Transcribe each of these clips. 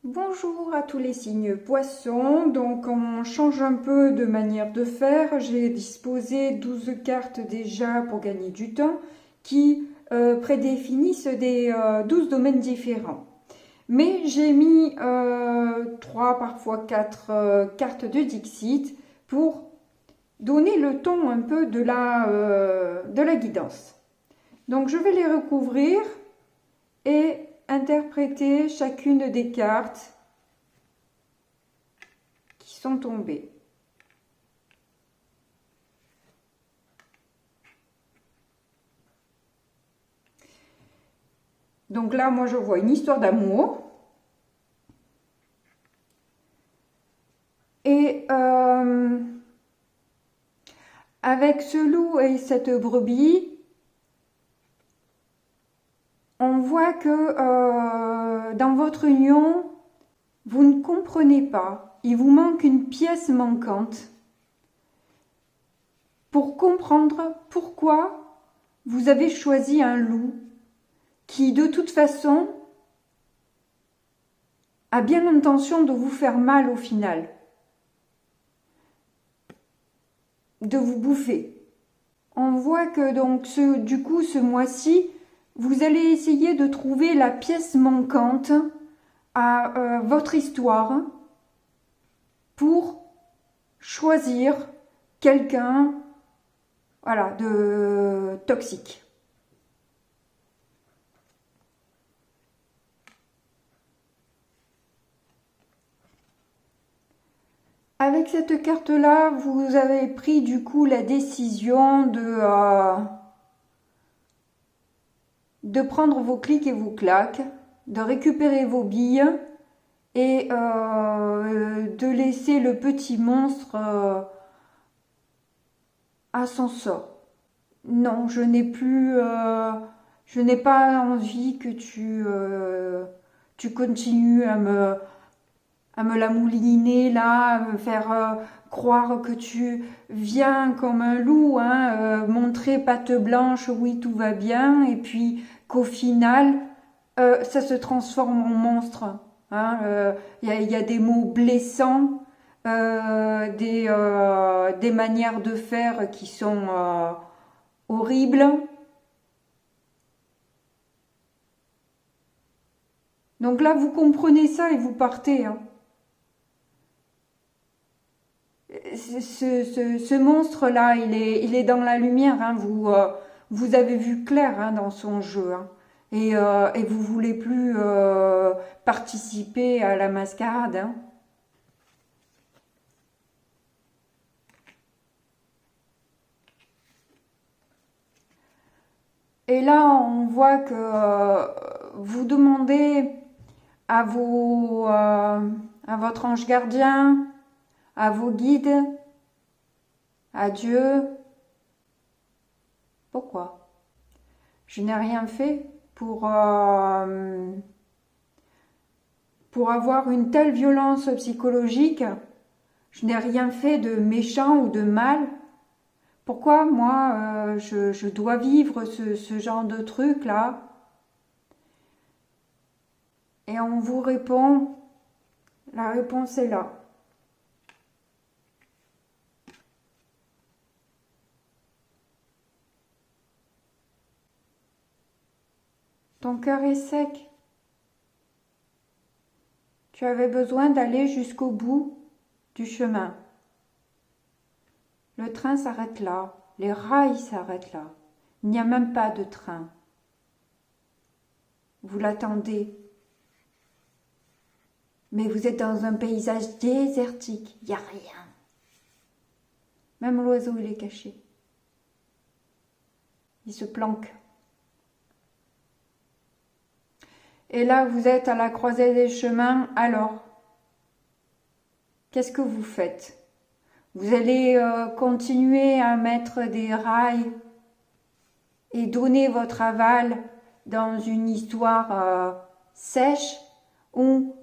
Bonjour à tous les signes poissons, donc on change un peu de manière de faire. J'ai disposé 12 cartes déjà pour gagner du temps qui prédéfinissent des 12 domaines différents. Mais j'ai mis 3, parfois 4 cartes de Dixit pour donner le ton un peu de la guidance. Donc je vais les recouvrir et interpréter chacune des cartes qui sont tombées. Donc là, moi, je vois une histoire d'amour. Et avec ce loup et cette brebis, on voit que dans votre union, vous ne comprenez pas. Il vous manque une pièce manquante pour comprendre pourquoi vous avez choisi un loup qui, de toute façon, a bien l'intention de vous faire mal au final, de vous bouffer. On voit que donc du coup ce mois-ci, vous allez essayer de trouver la pièce manquante à votre histoire pour choisir quelqu'un, voilà, de toxique. Avec cette carte-là, vous avez pris du coup la décision de prendre vos clics et vos claques, de récupérer vos billes et de laisser le petit monstre à son sort. Non, je n'ai pas envie que tu continues à me la mouliner là, à me faire croire que tu viens comme un loup, hein, montrer patte blanche, oui tout va bien, et puis qu'au final, ça se transforme en monstre. Hein, y a des mots blessants, des manières de faire qui sont horribles. Donc là, vous comprenez ça et vous partez. Hein. Ce monstre-là, il est dans la lumière. Hein. Vous avez vu clair hein, dans son jeu. Hein. Et vous voulez plus participer à la mascarade. Hein. Et là, on voit que vous demandez à à votre ange gardien, à vos guides, à Dieu. Pourquoi? Je n'ai rien fait pour avoir une telle violence psychologique. Je n'ai rien fait de méchant ou de mal. Pourquoi moi je dois vivre ce genre de truc là? Et on vous répond, la réponse est là. Ton cœur est sec. Tu avais besoin d'aller jusqu'au bout du chemin. Le train s'arrête là, les rails s'arrêtent là. Il n'y a même pas de train. Vous l'attendez. Mais vous êtes dans un paysage désertique, il n'y a rien. Même l'oiseau, il est caché. Il se planque. Et là, vous êtes à la croisée des chemins, alors, qu'est-ce que vous faites? Vous allez continuer à mettre des rails et donner votre aval dans une histoire sèche où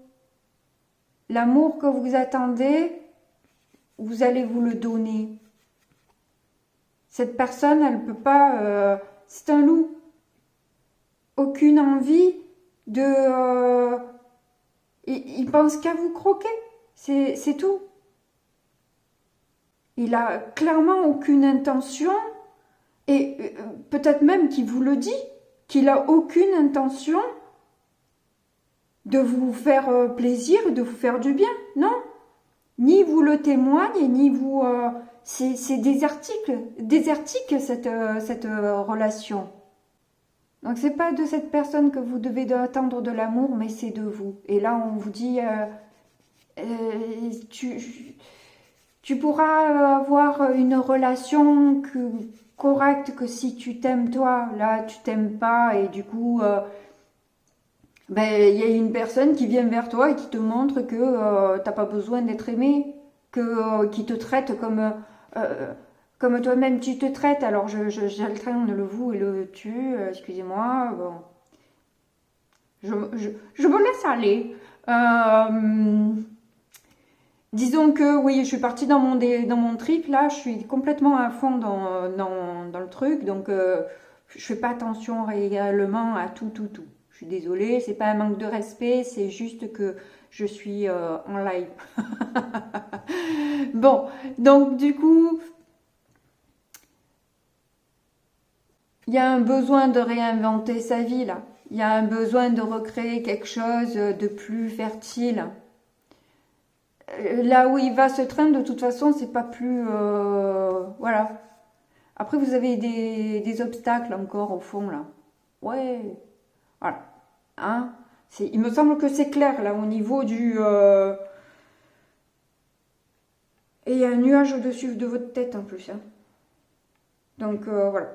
l'amour que vous attendez, vous allez vous le donner. Cette personne, elle ne peut pas... c'est un loup. Aucune envie de il pense qu'à vous croquer. C'est tout. Il a clairement aucune intention, et peut-être même qu'il vous le dit, qu'il a aucune intention de vous faire plaisir, de vous faire du bien. Non. Ni vous le témoigne, ni vous... c'est désertique cette relation. Donc c'est pas de cette personne que vous devez attendre de l'amour, mais c'est de vous. Et là on vous dit, tu pourras avoir une relation correcte que si tu t'aimes toi. Là tu t'aimes pas et du coup, ben il y a une personne qui vient vers toi et qui te montre que t'as pas besoin d'être aimé, qui te traite comme toi-même tu te traites. Alors j'alterne le vous et le tu, excusez-moi, bon. Je me laisse aller. Disons que oui, je suis partie dans mon trip, là, je suis complètement à fond dans le truc, donc je fais pas attention réellement à tout. Je suis désolée, c'est pas un manque de respect, c'est juste que je suis en live. Bon, donc du coup, il y a un besoin de réinventer sa vie là. Il y a un besoin de recréer quelque chose de plus fertile. Là où il va ce train, de toute façon, c'est pas plus... voilà. Après, vous avez des obstacles encore au fond là. Ouais. Voilà. Hein, il me semble que c'est clair là au niveau du... Et il y a un nuage au-dessus de votre tête en plus. Hein. Donc voilà.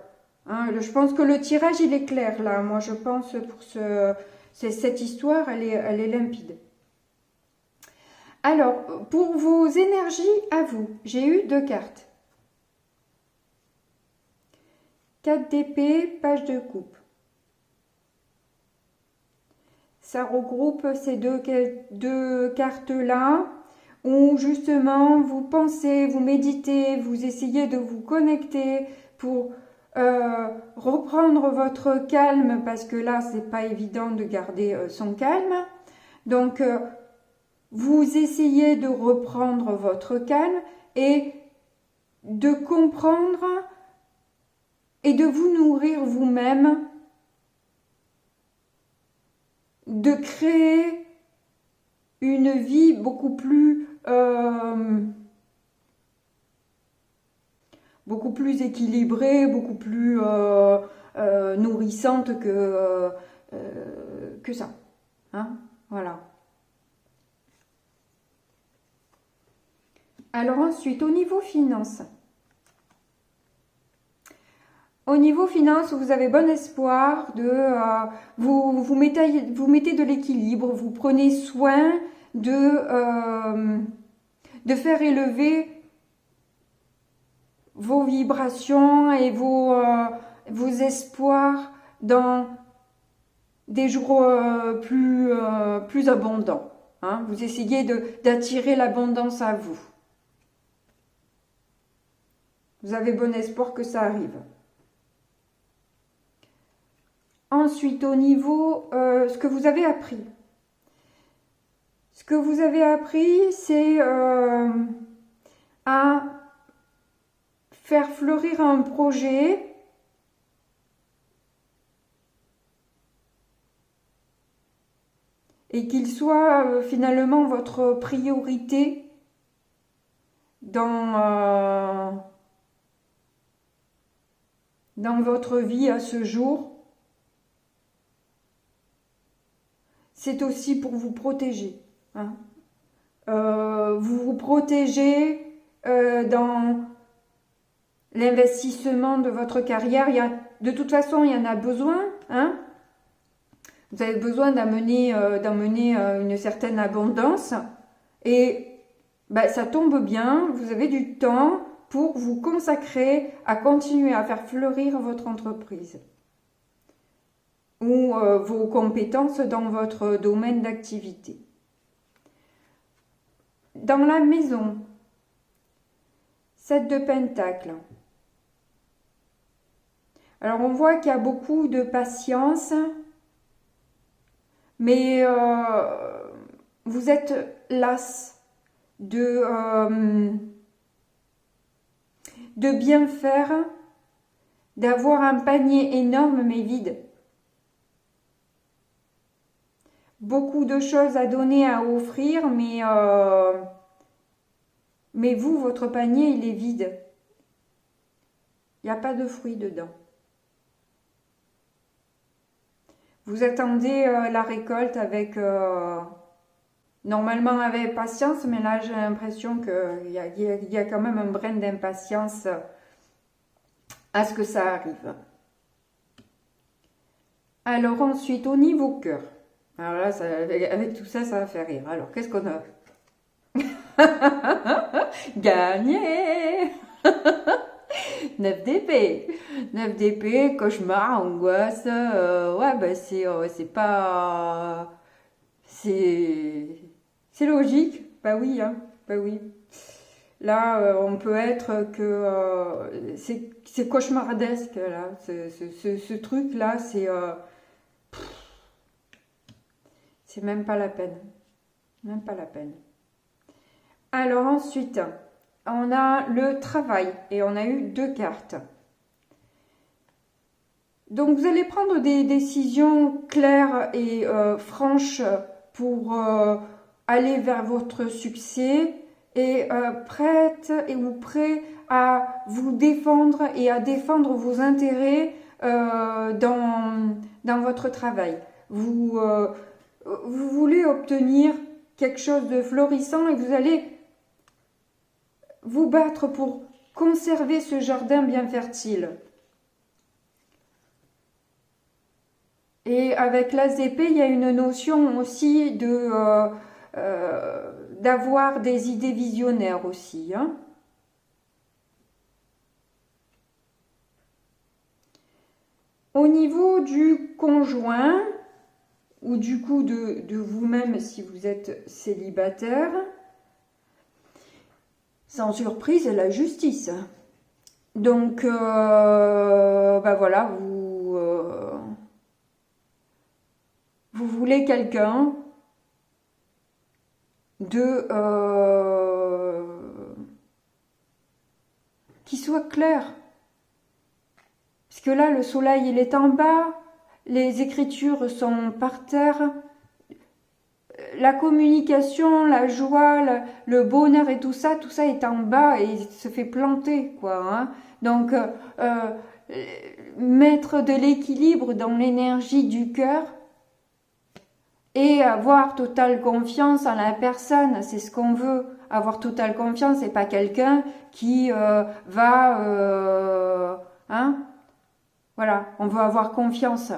Hein, je pense que le tirage il est clair là. Moi je pense pour cette histoire elle est limpide. Alors pour vos énergies à vous, j'ai eu 2 cartes. 4 d'épée, page de coupe. Ça regroupe ces deux cartes là où justement vous pensez, vous méditez, vous essayez de vous connecter pour reprendre votre calme, parce que là c'est pas évident de garder son calme. Donc vous essayez de reprendre votre calme et de comprendre et de vous nourrir vous-même, de créer une vie beaucoup plus équilibrée, beaucoup plus nourrissante que ça. Hein, voilà. Alors ensuite, au niveau finance. Au niveau finance, vous avez bon espoir de vous mettez de l'équilibre, vous prenez soin de faire élever vos vibrations et vos espoirs dans des jours plus abondants. Hein. Vous essayez d'attirer l'abondance à vous. Vous avez bon espoir que ça arrive. Ensuite, au niveau, ce que vous avez appris. Ce que vous avez appris, c'est à faire fleurir un projet et qu'il soit finalement votre priorité dans votre vie à ce jour. C'est aussi pour vous protéger. Hein. Vous vous protégez dans l'investissement de votre carrière. De toute façon, il y en a besoin. Hein. Vous avez besoin d'amener une certaine abondance. Et ça tombe bien, vous avez du temps pour vous consacrer à continuer à faire fleurir votre entreprise ou vos compétences dans votre domaine d'activité. Dans la maison, 7 de Pentacles. Alors on voit qu'il y a beaucoup de patience, mais vous êtes las de bien faire, d'avoir un panier énorme mais vide. Beaucoup de choses à donner, à offrir, mais vous, votre panier, il est vide. Il n'y a pas de fruits dedans. Vous attendez la récolte avec, normalement avec patience, mais là j'ai l'impression qu'il y a quand même un brin d'impatience à ce que ça arrive. Alors ensuite, au niveau cœur. Alors là, avec tout ça, ça va faire rire. Alors, qu'est-ce qu'on a? Gagné. 9 d'épée. 9 d'épée, cauchemar, angoisse. Ouais, ben c'est pas... C'est logique. Bah oui, hein. Bah oui. Là, on peut être que... c'est cauchemardesque, là. Ce truc-là, c'est même pas la peine. Même pas la peine. Alors ensuite, on a le travail et on a eu 2 cartes. Donc vous allez prendre des décisions claires et franches pour aller vers votre succès et prête ou prêt à vous défendre et à défendre vos intérêts dans votre travail. Vous voulez obtenir quelque chose de florissant et vous allez vous battre pour conserver ce jardin bien fertile. Et avec l'as d'épée, il y a une notion aussi d'avoir des idées visionnaires aussi. Hein. Au niveau du conjoint, ou du coup de vous-même si vous êtes célibataire, sans surprise, la justice. Donc, ben voilà, vous voulez quelqu'un qui soit clair. Parce que là, le soleil, il est en bas, les écritures sont par terre, la communication, la joie, le bonheur et tout ça est en bas et il se fait planter, quoi. Hein. Donc, mettre de l'équilibre dans l'énergie du cœur et avoir totale confiance en la personne, c'est ce qu'on veut. Avoir totale confiance et pas quelqu'un qui hein, voilà, on veut avoir confiance.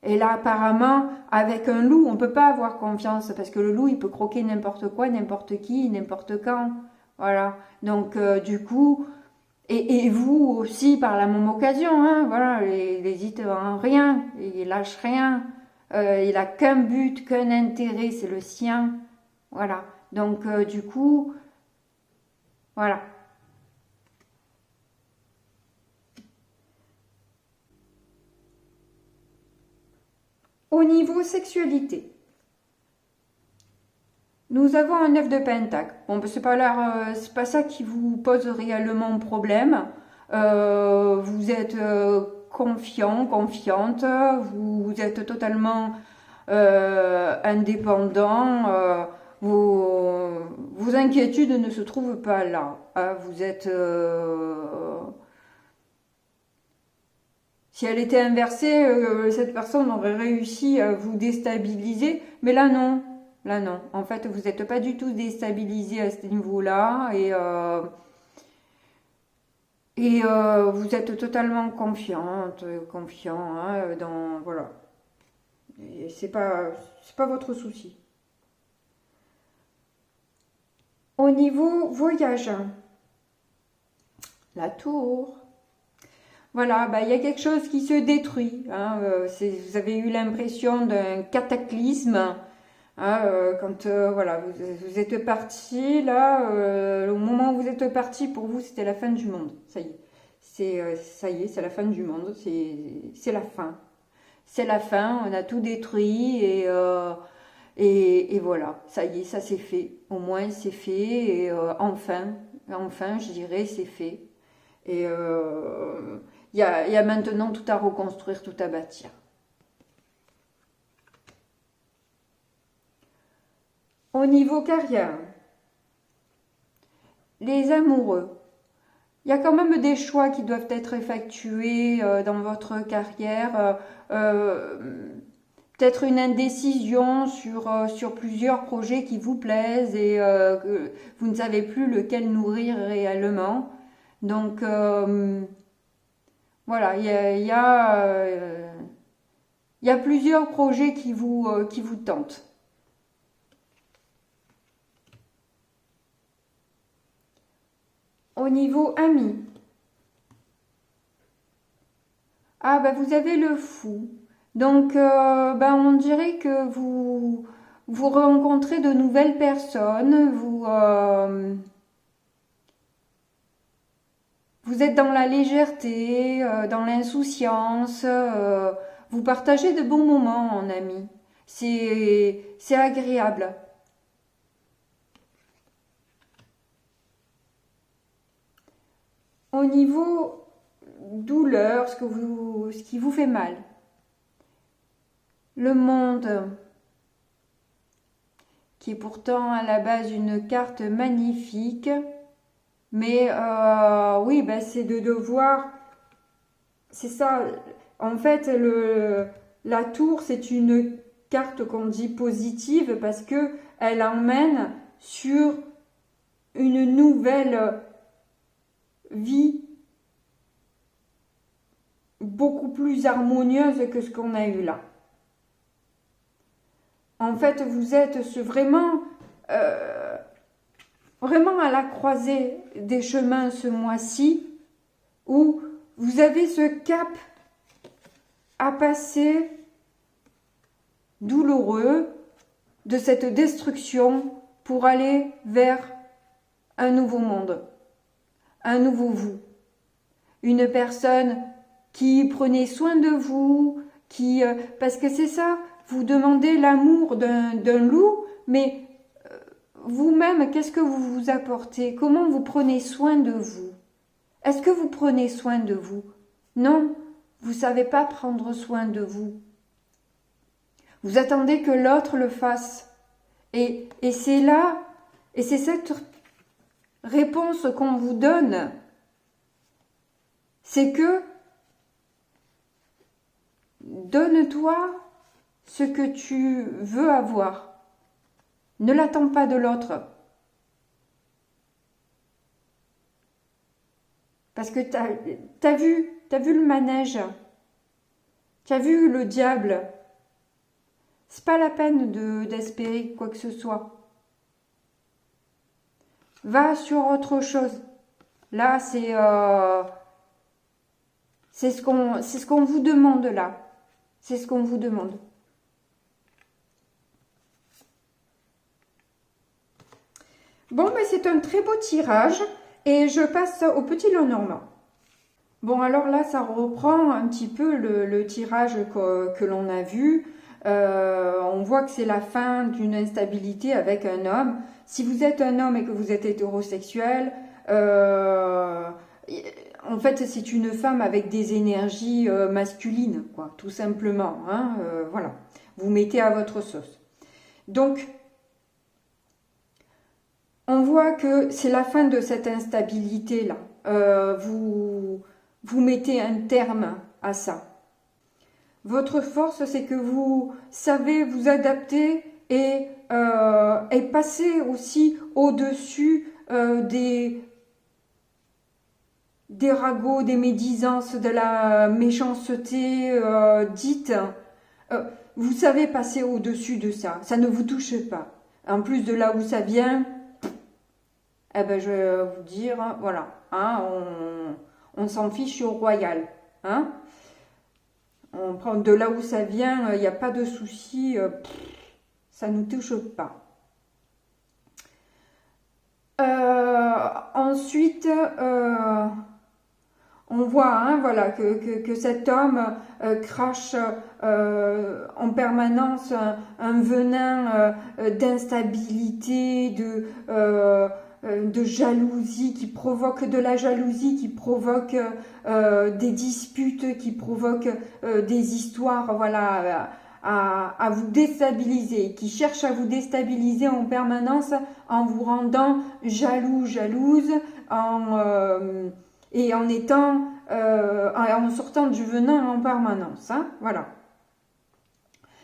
Et là, apparemment, avec un loup, on ne peut pas avoir confiance parce que le loup, il peut croquer n'importe quoi, n'importe qui, n'importe quand. Voilà. Donc, du coup, et vous aussi, par la même occasion, hein, voilà, il n'hésite en rien, il lâche rien. Il n'a qu'un but, qu'un intérêt, c'est le sien. Voilà. Donc, du coup, voilà. Au niveau sexualité, nous avons un 9 de pentacle. Bon, ben, c'est pas ça qui vous pose réellement problème. Vous êtes confiant, confiante, vous êtes totalement indépendant. Vos inquiétudes ne se trouvent pas là. Hein. Vous êtes... si elle était inversée, cette personne aurait réussi à vous déstabiliser. Mais là, non. Là, non. En fait, vous n'êtes pas du tout déstabilisé à ce niveau-là. Et vous êtes totalement confiant, hein, dans... Voilà. Et c'est pas votre souci. Au niveau voyage, la tour... Voilà, bah, il y a quelque chose qui se détruit. Hein, vous avez eu l'impression d'un cataclysme. Hein, quand voilà, vous êtes parti, là, au moment où vous êtes parti, pour vous, c'était la fin du monde. Ça y est. Ça y est, c'est la fin du monde. C'est la fin. C'est la fin, on a tout détruit. Et voilà, ça y est, ça c'est fait. Au moins c'est fait et enfin je dirais c'est fait. Et il y a maintenant tout à reconstruire, tout à bâtir. Au niveau carrière, les amoureux, il y a quand même des choix qui doivent être effectués dans votre carrière. Peut-être une indécision sur plusieurs projets qui vous plaisent et que vous ne savez plus lequel nourrir réellement. Donc voilà, il y a plusieurs projets qui vous tentent. Au niveau ami, ah bah vous avez le fou. Donc bah, on dirait que vous rencontrez de nouvelles personnes, vous êtes dans la légèreté, dans l'insouciance, vous partagez de bons moments en ami. C'est agréable. Au niveau douleur, ce qui vous fait mal, le monde, qui est pourtant à la base une carte magnifique, mais oui, ben c'est de devoir, c'est ça, en fait, la tour, c'est une carte qu'on dit positive parce que elle emmène sur une nouvelle vie beaucoup plus harmonieuse que ce qu'on a eu là. En fait, vous êtes vraiment à la croisée des chemins ce mois-ci où vous avez ce cap à passer douloureux de cette destruction pour aller vers un nouveau monde, un nouveau vous. Une personne qui prenait soin de vous, parce que c'est ça, vous demandez l'amour d'un loup, mais vous-même, qu'est-ce que vous vous apportez? Comment vous prenez soin de vous? Est-ce que vous prenez soin de vous? Non, vous ne savez pas prendre soin de vous. Vous attendez que l'autre le fasse. Et c'est là, et c'est cette réponse qu'on vous donne. C'est que donne-toi ce que tu veux avoir. Ne l'attends pas de l'autre. Parce que t'as vu le manège. T'as vu le diable. C'est pas la peine d'espérer quoi que ce soit. Va sur autre chose. Là, c'est ce qu'on vous demande là. C'est ce qu'on vous demande. Bon, mais c'est un très beau tirage et je passe au petit lot normand. Bon, alors là, ça reprend un petit peu le tirage que l'on a vu. On voit que c'est la fin d'une instabilité avec un homme. Si vous êtes un homme et que vous êtes hétérosexuel, en fait, c'est une femme avec des énergies masculines, quoi, tout simplement. Hein, voilà, vous mettez à votre sauce. Donc, on voit que c'est la fin de cette instabilité-là. Vous mettez un terme à ça. Votre force, c'est que vous savez vous adapter et passer aussi au-dessus des ragots, des médisances, de la méchanceté dite. Vous savez passer au-dessus de ça. Ça ne vous touche pas. En plus de là où ça vient, eh ben, je vais vous dire, hein, voilà, hein, on s'en fiche au royal. Hein. On prend de là où ça vient, il n'y a pas de souci, ça ne nous touche pas. Ensuite, On voit, hein, voilà, que cet homme crache en permanence un venin d'instabilité, de jalousie, qui provoque de la jalousie, qui provoque des disputes, qui provoque des histoires, voilà, à vous déstabiliser, qui cherche à vous déstabiliser en permanence en vous rendant jaloux, jalouse, et en étant, en sortant du venin en permanence, hein, voilà.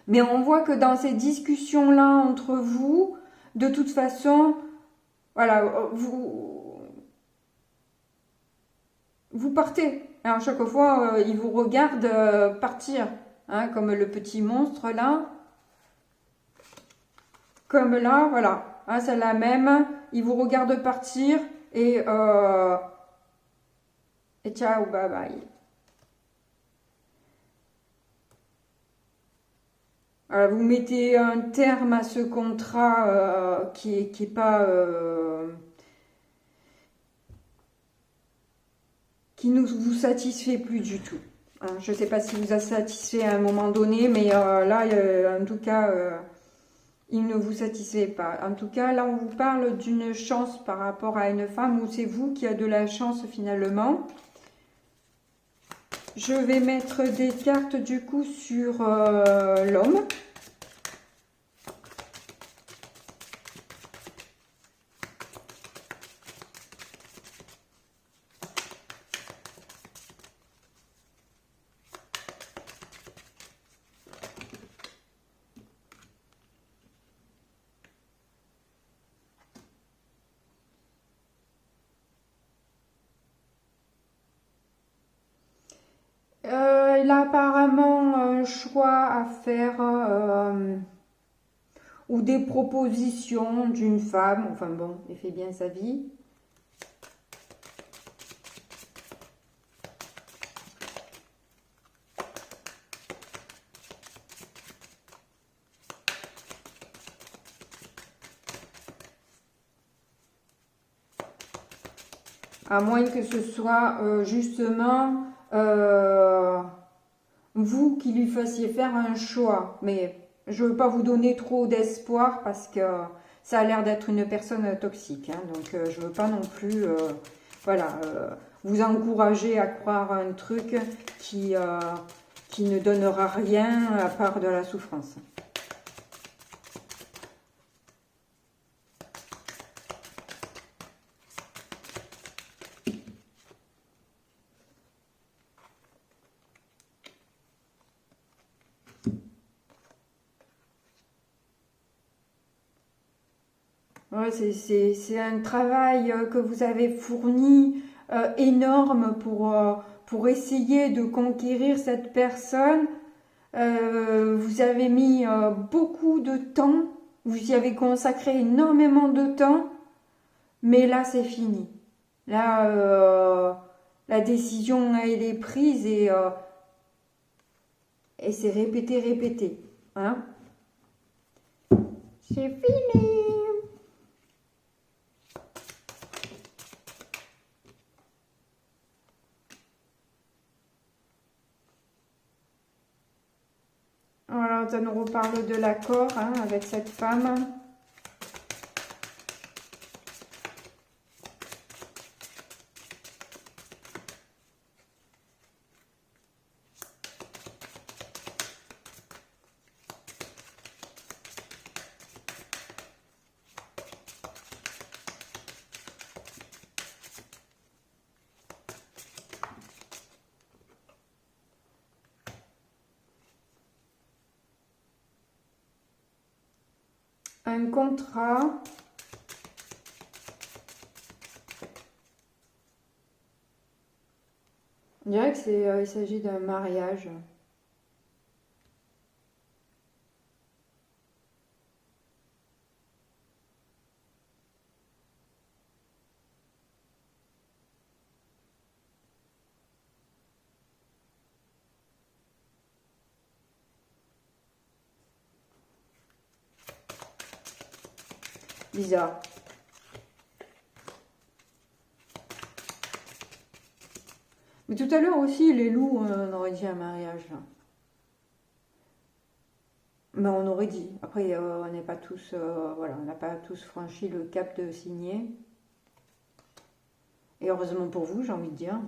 Mais on voit que dans ces discussions-là entre vous, de toute façon, voilà, vous partez. Alors chaque fois, il vous regarde partir, hein, comme le petit monstre là, comme là, voilà. Hein, c'est la même. Il vous regarde partir et ciao, bye bye. Alors, vous mettez un terme à ce contrat qui est pas qui ne vous satisfait plus du tout. Hein, je ne sais pas si vous a satisfait à un moment donné, mais là, en tout cas, il ne vous satisfait pas. En tout cas, là, on vous parle d'une chance par rapport à une femme où c'est vous qui avez de la chance finalement. Je vais mettre des cartes du coup sur l'homme. Il a apparemment un choix à faire ou des propositions d'une femme. Enfin bon, il fait bien sa vie. À moins que ce soit justement vous qui lui fassiez faire un choix. Mais je ne veux pas vous donner trop d'espoir parce que ça a l'air d'être une personne toxique. Hein, donc je ne veux pas non plus voilà, vous encourager à croire un truc qui ne donnera rien à part de la souffrance. Ouais, c'est un travail que vous avez fourni énorme pour essayer de conquérir cette personne. Vous avez mis beaucoup de temps, vous y avez consacré énormément de temps, mais là c'est fini. Là, la décision elle est prise et c'est répété, répété. Hein? C'est fini. Voilà, ça nous reparle de l'accord hein, avec cette femme. Un contrat. On dirait que il s'agit d'un mariage. Bizarre. Mais tout à l'heure aussi, les loups, on aurait dit un mariage, là. Mais on aurait dit. Après, on n'est pas tous, voilà, on n'a pas tous franchi le cap de signer. Et heureusement pour vous, j'ai envie de dire.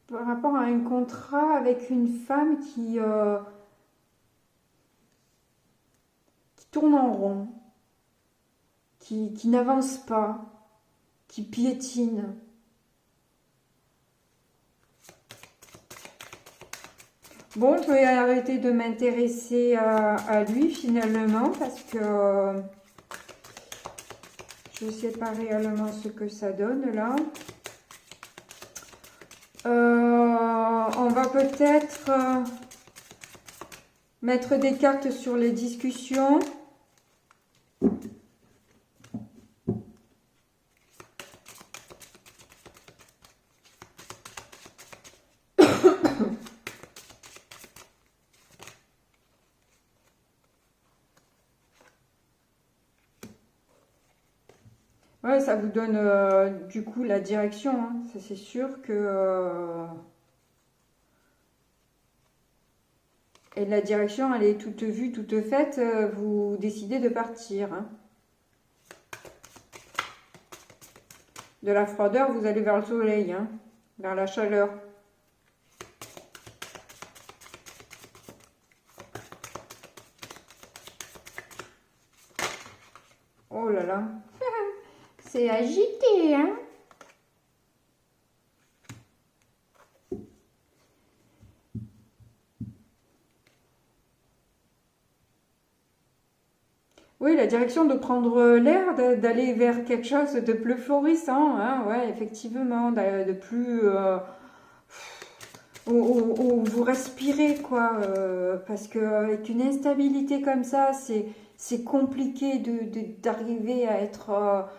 Par rapport à un contrat avec une femme qui tourne en rond, qui n'avance pas, qui piétine. Bon, je vais arrêter de m'intéresser à lui finalement parce que je ne sais pas réellement ce que ça donne là. On va peut-être mettre des cartes sur les discussions. Ouais, ça vous donne du coup la direction, hein. Ça, c'est sûr que... et la direction, elle est toute vue, toute faite. Vous décidez de partir, hein. De la froideur, vous allez vers le soleil, hein, vers la chaleur. Oh là là. C'est agité, hein. Oui, la direction de prendre l'air, d'aller vers quelque chose de plus florissant, hein, ouais, effectivement, de plus... où vous respirez, quoi, parce qu'avec une instabilité comme ça, c'est compliqué d'arriver à être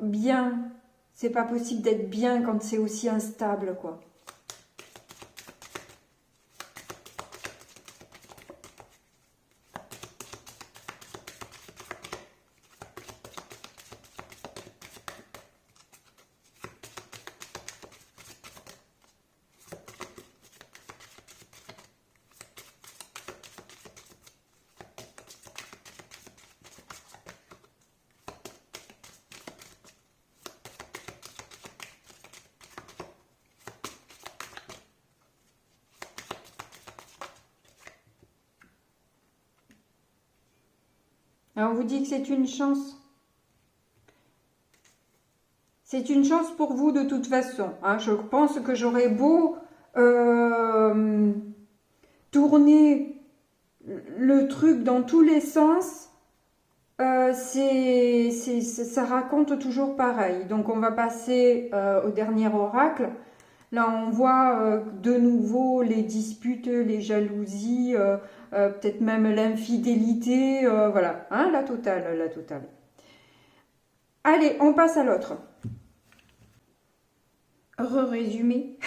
bien. C'est pas possible d'être bien quand c'est aussi instable, quoi. Alors, on vous dit que c'est une chance. C'est une chance pour vous de toute façon, hein. Je pense que j'aurais beau tourner le truc dans tous les sens, ça raconte toujours pareil. Donc on va passer au dernier oracle. Là on voit de nouveau les disputes, les jalousies, peut-être même l'infidélité, voilà, hein, la totale, la totale. Allez, on passe à l'autre. Résumé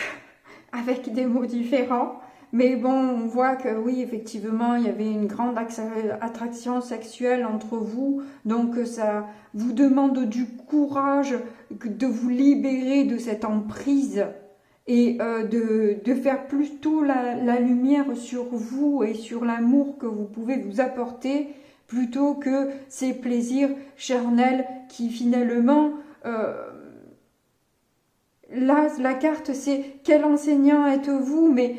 avec des mots différents. Mais bon, on voit que oui, effectivement, il y avait une grande attraction sexuelle entre vous. Donc ça vous demande du courage de vous libérer de cette emprise et de faire plutôt la lumière sur vous et sur l'amour que vous pouvez vous apporter plutôt que ces plaisirs charnels qui finalement... là, la carte, c'est quel enseignant êtes-vous? Mais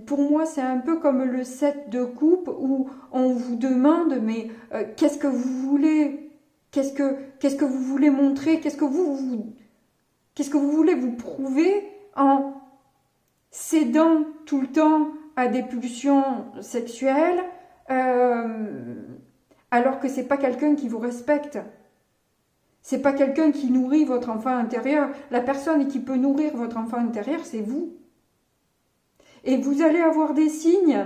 pour moi, c'est un peu comme le 7 de coupe où on vous demande, mais qu'est-ce que vous voulez? Qu'est-ce que vous voulez montrer? Qu'est-ce que vous voulez vous prouver en cédant tout le temps à des pulsions sexuelles alors que c'est pas quelqu'un qui vous respecte? C'est pas quelqu'un qui nourrit votre enfant intérieur. La personne qui peut nourrir votre enfant intérieur, c'est vous. Et vous allez avoir des signes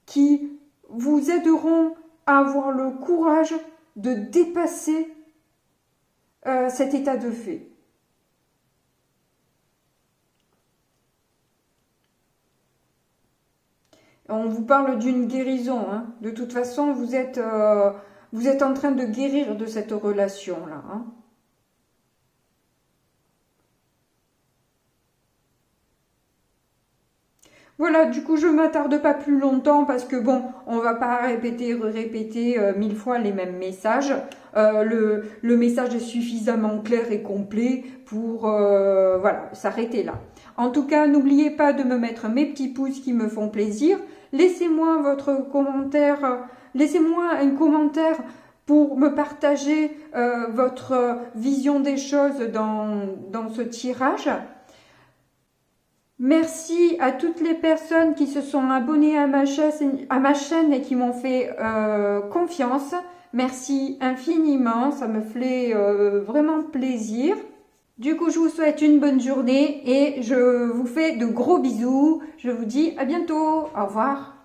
qui vous aideront à avoir le courage de dépasser cet état de fait. On vous parle d'une guérison, hein. De toute façon, vous êtes en train de guérir de cette relation-là, hein. Voilà, du coup, je m'attarde pas plus longtemps parce que bon, on va pas répéter, répéter 1000 fois les mêmes messages. Le message est suffisamment clair et complet pour voilà, s'arrêter là. En tout cas, n'oubliez pas de me mettre mes petits pouces qui me font plaisir. Laissez-moi votre commentaire, laissez-moi un commentaire pour me partager votre vision des choses dans ce tirage. Merci à toutes les personnes qui se sont abonnées à ma chaîne et qui m'ont fait confiance. Merci infiniment, ça me fait vraiment plaisir. Du coup, je vous souhaite une bonne journée et je vous fais de gros bisous. Je vous dis à bientôt. Au revoir.